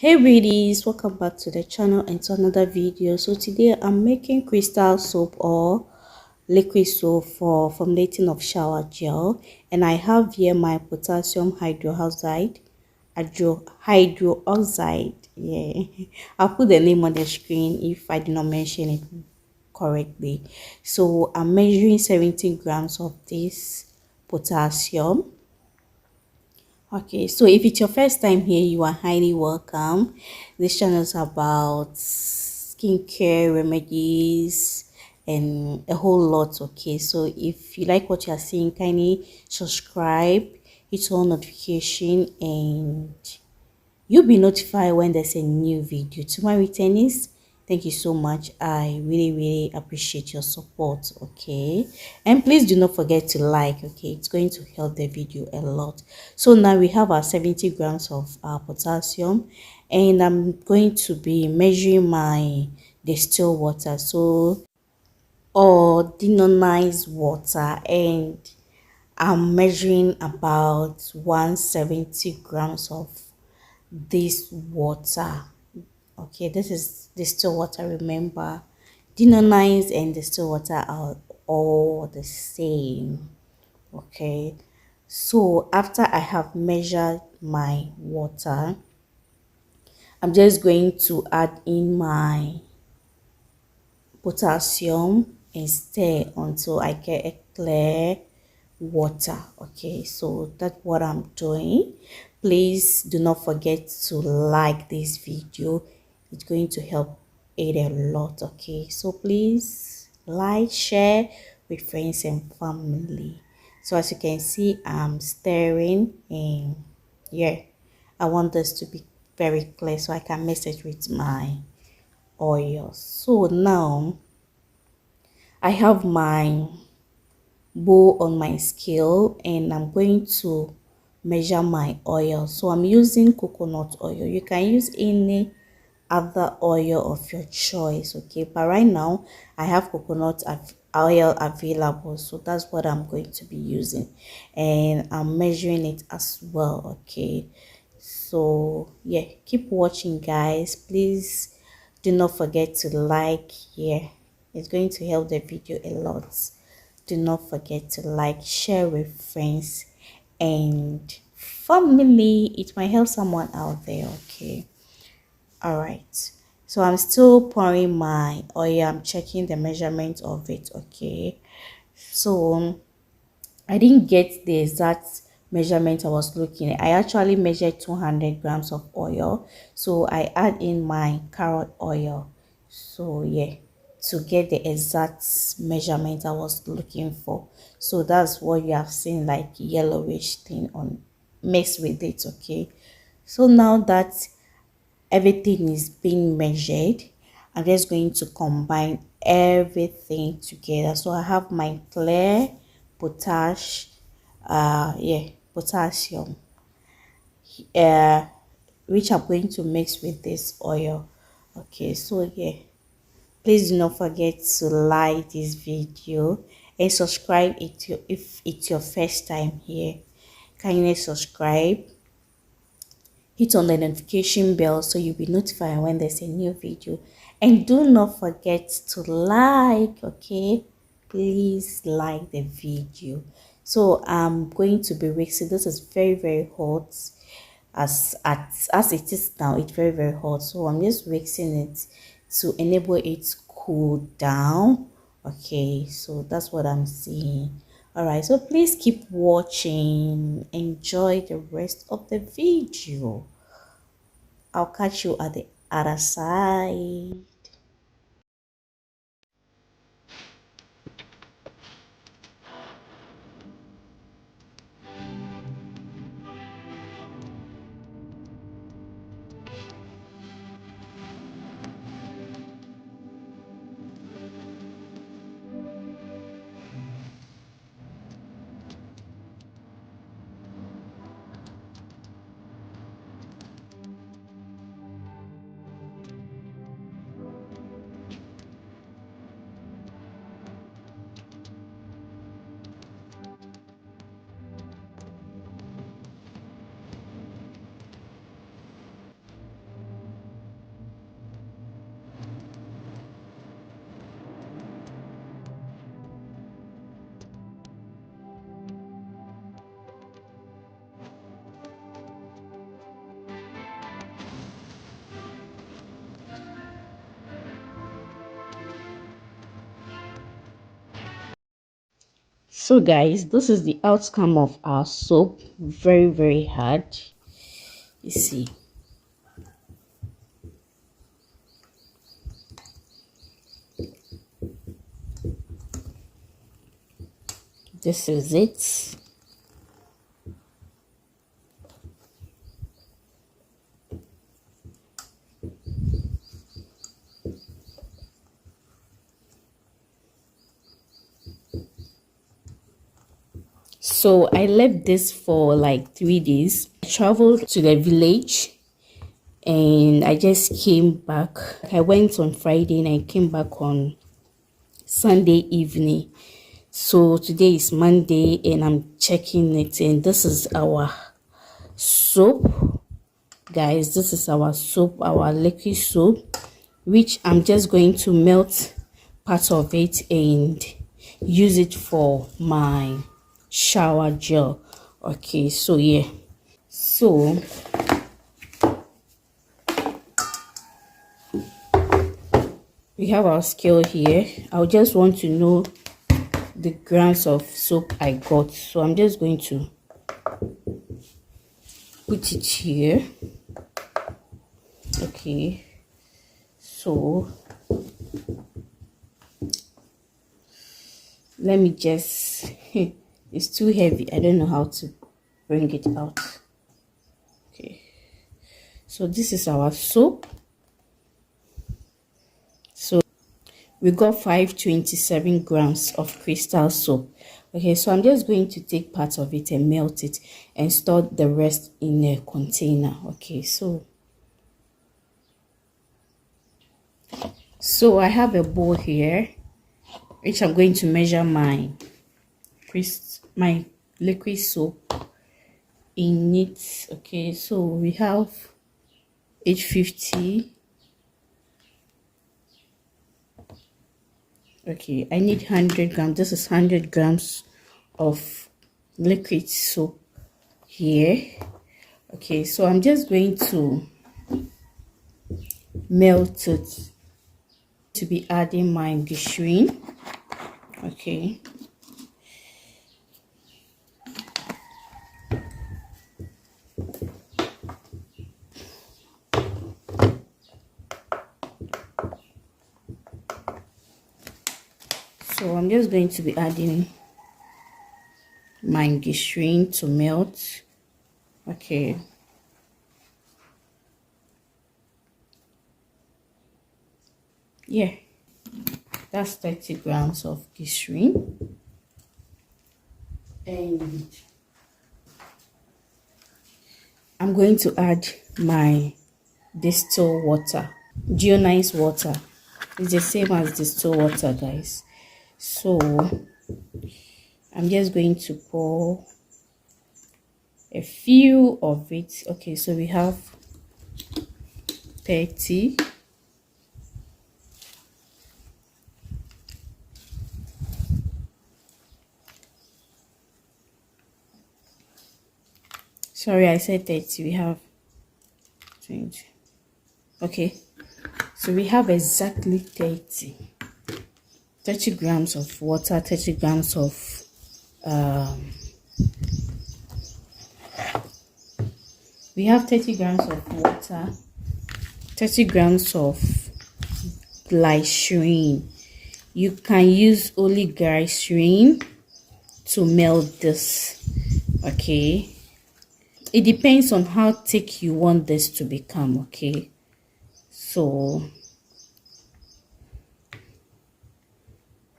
Hey beauties, welcome back to the channel and to another video. So today I'm making crystal soap or liquid soap for formulating of shower gel, and I have here my potassium hydroxide. Yeah, I'll put the name on the screen if I did not mention it correctly. So I'm measuring 70 grams of this potassium. Okay, so if it's your first time here, you are highly welcome. This channel is about skincare remedies and a whole lot. Okay, so if you like what you are seeing, kindly subscribe, hit on notification, and you'll be notified when there's a new video. To my returnees, thank you so much. I really appreciate your support. Okay, and please do not forget to like. Okay, it's going to help the video a lot. So now we have our 70 grams of potassium, and I'm going to be measuring my distilled water, so or denonized water, and I'm measuring about 170 grams of this water. Okay, this is distilled water. Remember, denonized and distilled water are all the same. Okay, so after I have measured my water, I'm just going to add in my potassium and stir until I get a clear water. Okay, so that's what I'm doing. Please do not forget to like this video. It's going to help it a lot. Okay, so please like, share with friends and family. So as you can see, I'm stirring, and yeah, I want this to be very clear so I can mix it with my oil. So now I have my bowl on my scale, and I'm going to measure my oil. So I'm using coconut oil. You can use any other oil of your choice. Okay, but right now I have oil available, so that's what I'm going to be using, and I'm measuring it as well. Okay, so yeah, keep watching guys. Please do not forget to like here. It's going to help the video a lot. Do not forget to like, share with friends and family. It might help someone out there. Okay, all right, so I'm still pouring my oil. I'm checking the measurement of it. Okay, so I didn't get the exact measurement I was looking at. I actually measured 200 grams of oil. So I add in my carrot oil. So yeah, to get the exact measurement I was looking for. So that's what you have seen, like yellowish thing on mixed with it. Okay, so now that everything is being measured, I'm just going to combine everything together. So I have my clear potash yeah, potassium, uh which I'm going to mix with this oil. Okay, so yeah, please do not forget to like this video and subscribe if it's your first time here. Kindly subscribe, hit on the notification bell so you'll be notified when there's a new video, and do not forget to like. Okay, please like the video. So I'm going to be mixing. This is very hot. As it is now, it's very hot, so I'm just mixing it to enable it to cool down. Okay, so that's what I'm seeing. All right, so please keep watching, enjoy the rest of the video. I'll catch you at the other side. So guys, this is the outcome of our soap. Very hard. You see, this is it. So I left this for like 3 days. I traveled to the village and I just came back. I went on Friday and I came back on Sunday evening. So today is Monday and I'm checking it, and this is our soap. Guys, this is our soap, our liquid soap, which I'm just going to melt part of it and use it for my shower gel. Okay, so yeah, so we have our scale here. I just want to know the grams of soap I got, so I'm just going to put it here. Okay, so let me just it's too heavy, I don't know how to bring it out. Okay, so this is our soap. So we got 527 grams of crystal soap. Okay, so I'm just going to take part of it and melt it and store the rest in a container. Okay, so I have a bowl here which I'm going to measure my liquid soap in it. Okay, so we have 850. Okay, I need 100 grams. This is 100 grams of liquid soap here. Okay, so I'm just going to melt it, to be adding my glycerin. Okay, so I'm just going to be adding my glycerin to melt. Okay, yeah, that's 30 grams of glycerin. And I'm going to add my distilled water, deionized water. It's the same as distilled water, guys. So I'm just going to pour a few of it. Okay, so we have 30. Sorry, I said 30. We have 20. Okay, so we have exactly 30 grams of water, 30 grams of we have 30 grams of water, 30 grams of glycerin. You can use only glycerin to melt this. Okay, it depends on how thick you want this to become. Okay, so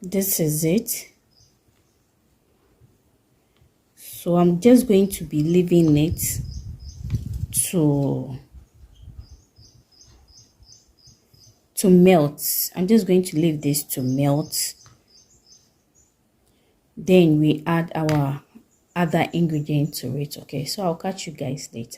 this is it. So I'm just going to be leaving it to melt. I'm just going to leave this to melt. Then we add our other ingredient to it. Okay, so I'll catch you guys later.